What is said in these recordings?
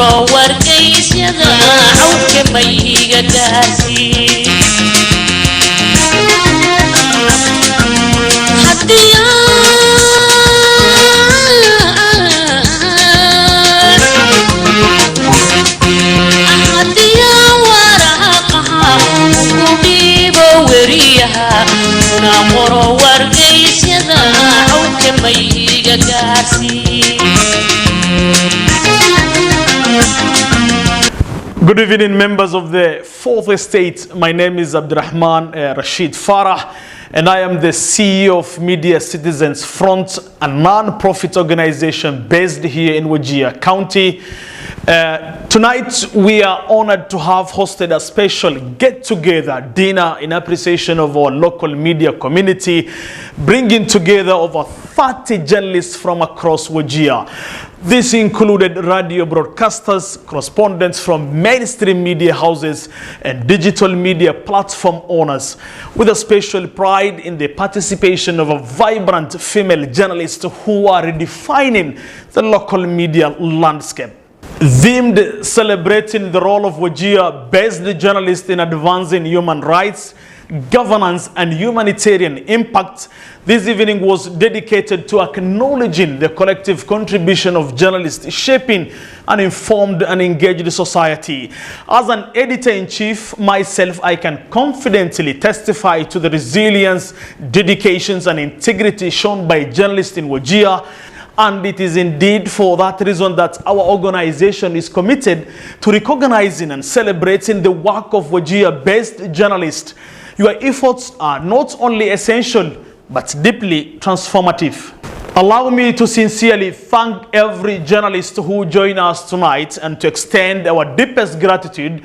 qoro wargaysyada cawdka mayga gaarsi qoro wargaysyada cawdka mayga gaarsi. Good evening, members of the Fourth Estate. My name is Abdurrahman Rashid Farah, and I am the CEO of Media Citizens Front, a non-profit organization based here in Wajir County. Tonight, we are honored to have hosted a special get-together dinner in appreciation of our local media community, bringing together over 30 journalists from across Wajir. This included radio broadcasters, correspondents from mainstream media houses, and digital media platform owners, with a special pride in the participation of a vibrant female journalist who are redefining the local media landscape. Themed celebrating the role of Wajir-based journalists in advancing human rights, governance, and humanitarian impact, this evening was dedicated to acknowledging the collective contribution of journalists shaping an informed and engaged society. As an editor-in-chief, myself, I can confidently testify to the resilience, dedications, and integrity shown by journalists in Wajir. And it is indeed for that reason that our organization is committed to recognizing and celebrating the work of Wajir-based journalists. Your efforts are not only essential, but deeply transformative. Allow me to sincerely thank every journalist who joined us tonight and to extend our deepest gratitude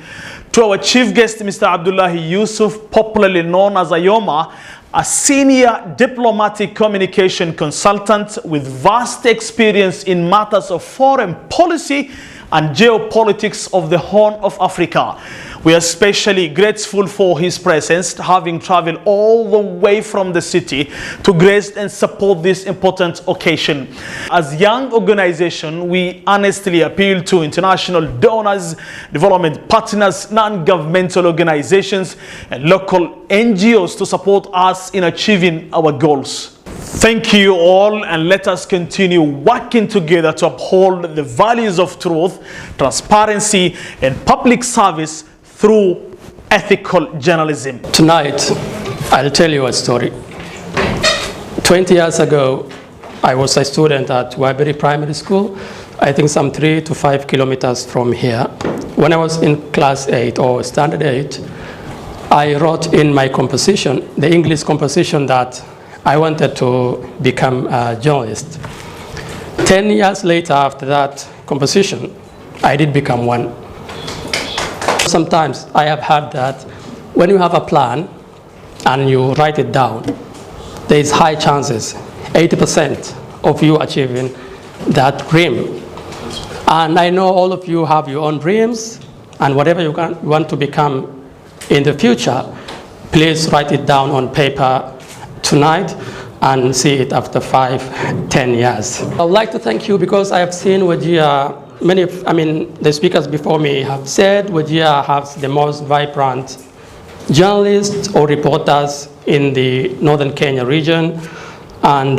to our chief guest, Mr. Abdullahi Yusuf, popularly known as Ayoma, a senior diplomatic communication consultant with vast experience in matters of foreign policy and geopolitics of the Horn of Africa. We are especially grateful for his presence, having traveled all the way from the city to grace and support this important occasion. As a young organization, we honestly appeal to international donors, development partners, non-governmental organizations, and local NGOs to support us in achieving our goals. Thank you all, and let us continue working together to uphold the values of truth, transparency, and public service through ethical journalism. Tonight, I'll tell you a story. 20 years ago, I was a student at Wajir Primary School, I think some 3 to 5 kilometers from here. When I was in class 8 or standard 8, I wrote in my composition, the English composition, that I wanted to become a journalist. 10 years later, after that composition, I did become one. Sometimes I have heard that when you have a plan and you write it down, there is high chances, 80% of you achieving that dream. And I know all of you have your own dreams, and whatever you want to become in the future, please write it down on paper tonight and see it after 5, 10 years. I would like to thank you because I have seen Wajir. The speakers before me have said Wajir has the most vibrant journalists or reporters in the northern Kenya region, and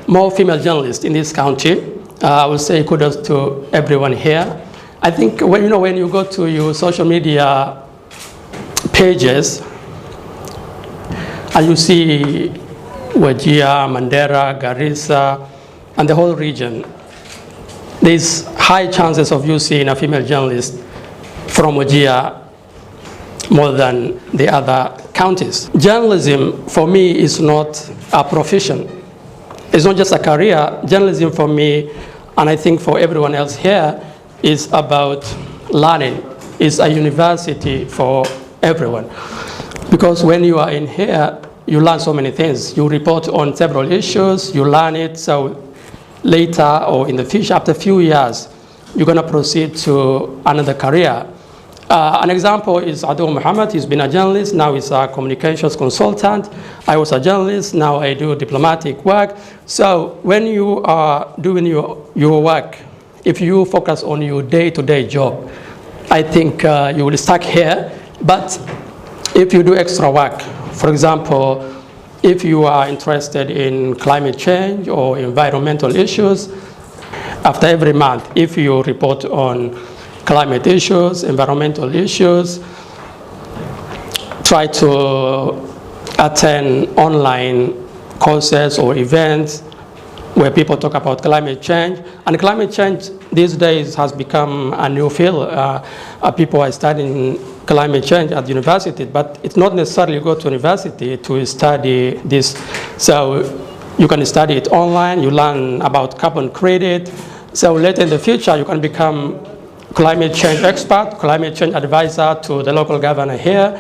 more female journalists in this county. I will say kudos to everyone here. I think when you go to your social media pages and you see Wajir, Mandera, Garissa, and the whole region, there's high chances of you seeing a female journalist from Wajir more than the other counties. Journalism for me is not a profession. It's not just a career. Journalism for me, and I think for everyone else here, is about learning. It's a university for everyone. Because when you are in here, you learn so many things. You report on several issues, you learn it, so later or in the future, after a few years, you're going to proceed to another career. An example is Adu Muhammad. He's been a journalist, now he's a communications consultant. I was a journalist, now I do diplomatic work. So when you are doing your work if you focus on your day-to-day job, I think you will stuck here. But if you do extra work, for example, if you are interested in climate change or environmental issues, after every month, if you report on climate issues, environmental issues, try to attend online courses or events where people talk about climate change. And climate change these days has become a new field. People are studying climate change at university, but it's not necessarily go to university to study this. So you can study it online, you learn about carbon credit. So later in the future, you can become climate change expert, climate change advisor to the local governor here,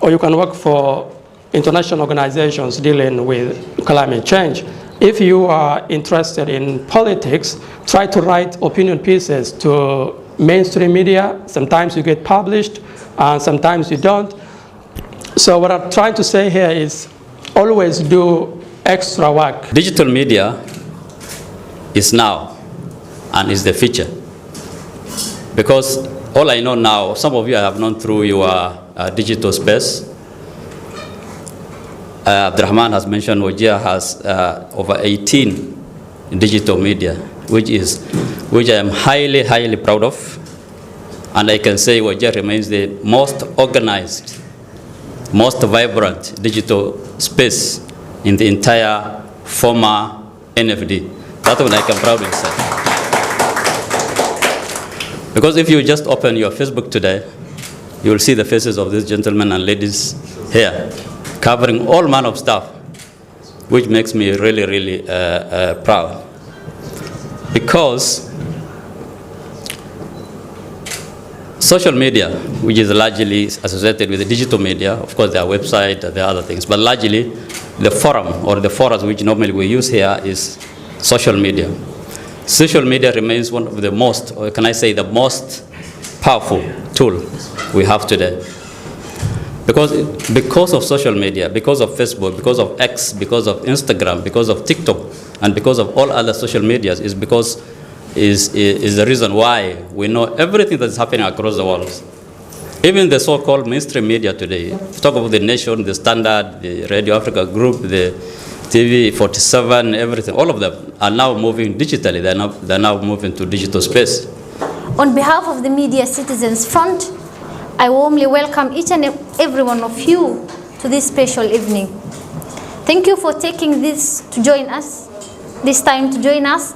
or you can work for international organizations dealing with climate change. If you are interested in politics, try to write opinion pieces to mainstream media. Sometimes you get published, and sometimes you don't. So what I'm trying to say here is always do extra work. Digital media is now and is the future. Because all I know now, some of you I have known through your digital space. Abdurrahman has mentioned Wajir has over 18 digital media, which I am highly, highly proud of. And I can say Wajir remains the most organized, most vibrant digital space in the entire former NFD. That's what I can proudly say. Because if you just open your Facebook today, you will see the faces of these gentlemen and ladies here, covering all manner of stuff, which makes me really, really proud. Because social media, which is largely associated with the digital media, of course there are websites, there are other things, but largely the forum or the forums which normally we use here is social media. Social media remains one of the most, or can I say the most powerful tool we have today. Because of social media, because of Facebook, because of X, because of Instagram, because of TikTok, and because of all other social medias, is the reason why we know everything that's happening across the world. Even the so-called mainstream media today, talk about the Nation, the Standard, the Radio Africa Group, the TV 47, everything, all of them are now moving digitally. They're now moving to digital space. On behalf of the Media Citizens Front, I warmly welcome each and every one of you to this special evening. Thank you for taking this time to join us.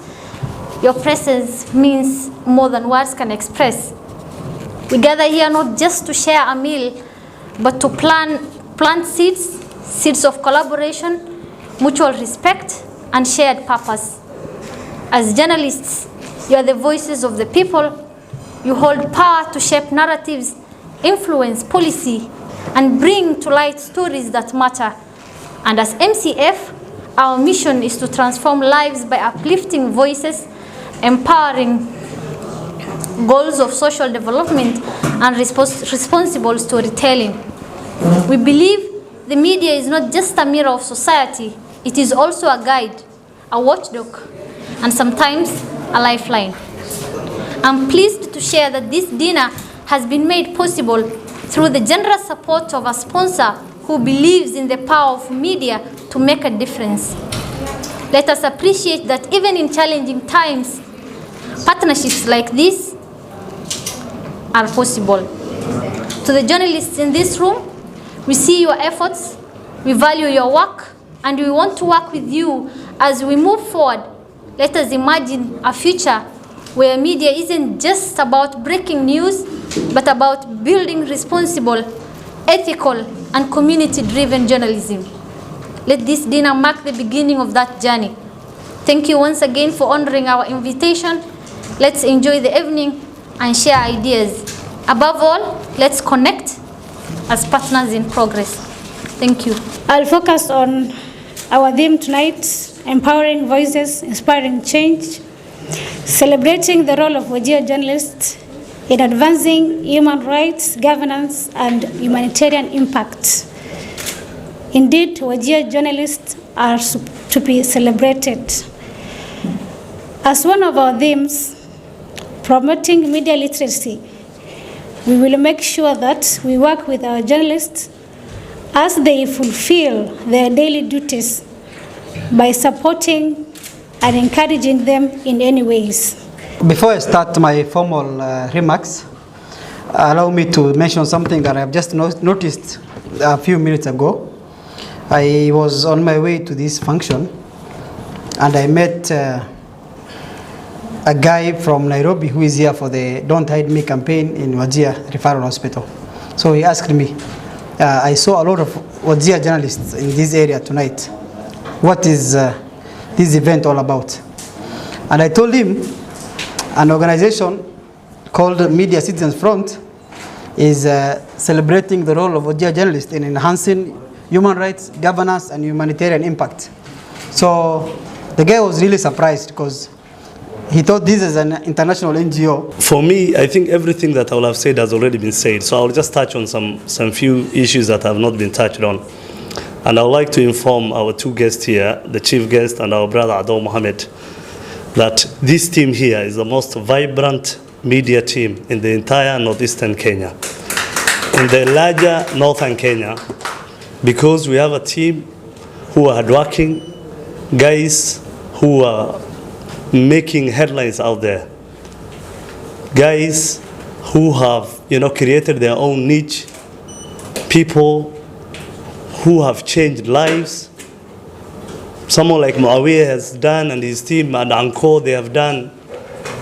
Your presence means more than words can express. We gather here not just to share a meal, but to plant seeds of collaboration, mutual respect, and shared purpose. As journalists, you are the voices of the people. You hold power to shape narratives, influence policy, and bring to light stories that matter. And as MCF, our mission is to transform lives by uplifting voices, empowering goals of social development, and responsible storytelling. We believe the media is not just a mirror of society, it is also a guide, a watchdog, and sometimes a lifeline. I'm pleased to share that this dinner has been made possible through the generous support of a sponsor who believes in the power of media to make a difference. Let us appreciate that even in challenging times, partnerships like this are possible. To the journalists in this room, we see your efforts, we value your work, and we want to work with you as we move forward. Let us imagine a future where media isn't just about breaking news, but about building responsible, ethical, and community-driven journalism. Let this dinner mark the beginning of that journey. Thank you once again for honoring our invitation. Let's enjoy the evening and share ideas. Above all, let's connect as partners in progress. Thank you. I'll focus on our theme tonight, empowering voices, inspiring change, celebrating the role of Wajir journalists in advancing human rights, governance, and humanitarian impact. Indeed, Wajir journalists are to be celebrated. As one of our themes, promoting media literacy. We will make sure that we work with our journalists as they fulfill their daily duties by supporting and encouraging them in any ways. Before I start my formal remarks, allow me to mention something that I've just noticed a few minutes ago. I was on my way to this function and I met a guy from Nairobi who is here for the Don't Hide Me campaign in Wajir Referral Hospital. So he asked me, I saw a lot of Wajir journalists in this area tonight. What is this event all about? And I told him an organization called Media Citizens Front is celebrating the role of Wajir journalists in enhancing human rights, governance, and humanitarian impact. So the guy was really surprised because he thought this is an international NGO. For me, I think everything that I will have said has already been said. So I'll just touch on some few issues that have not been touched on. And I would like to inform our two guests here, the chief guest and our brother Ado Mohammed, that this team here is the most vibrant media team in the entire northeastern Kenya, in the larger northern Kenya, because we have a team who are hardworking, guys who are making headlines out there, guys who have created their own niche, people who have changed lives. Someone like Muawiyah has done, and his team and Anko, they have done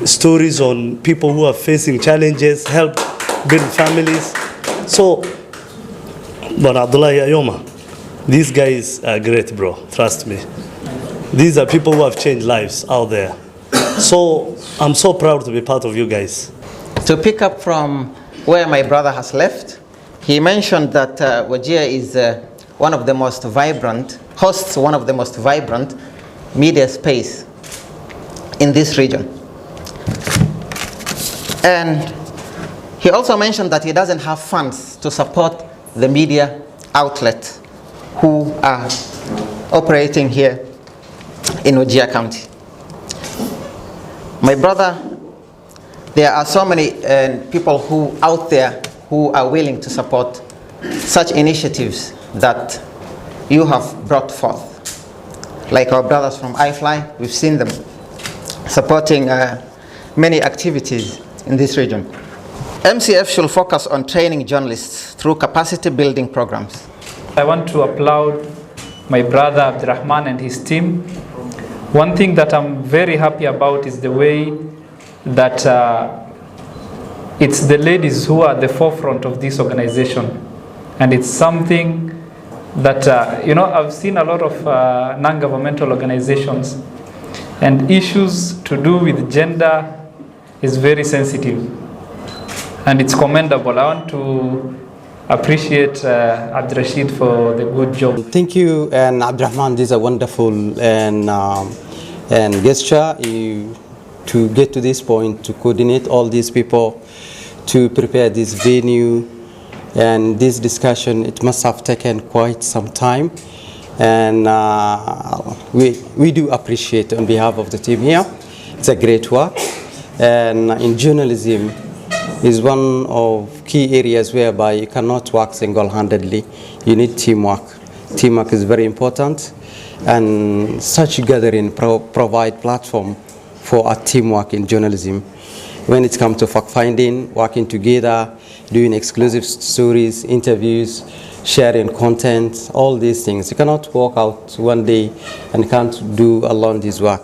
stories on people who are facing challenges, help build families. So, but Abdullahi Ayoma, these guys are great, bro, trust me. These are people who have changed lives out there. So, I'm so proud to be part of you guys. To pick up from where my brother has left, he mentioned that Wajir is one of the most vibrant media space in this region. And he also mentioned that he doesn't have funds to support the media outlets who are operating here in Wajir County. My brother, there are so many people who out there who are willing to support such initiatives that you have brought forth. Like our brothers from iFly, we've seen them supporting many activities in this region. MCF should focus on training journalists through capacity building programs. I want to applaud my brother Abdurrahman and his team. One thing that I'm very happy about is the way that it's the ladies who are at the forefront of this organization. And it's something that, I've seen a lot of non-governmental organizations, and issues to do with gender is very sensitive. And it's commendable. I want to appreciate Abdurrashid for the good job. Thank you, and Abdurrahman, this is a wonderful and gesture to get to this point, to coordinate all these people, to prepare this venue. And this discussion, it must have taken quite some time. And we do appreciate on behalf of the team here. It's a great work. And in journalism is one of key areas whereby you cannot work single-handedly. You need teamwork. Teamwork is very important. And such gathering provide platform for a teamwork in journalism. When it comes to fact-finding, working together, doing exclusive stories, interviews, sharing content, all these things. You cannot walk out one day and can't do alone this work.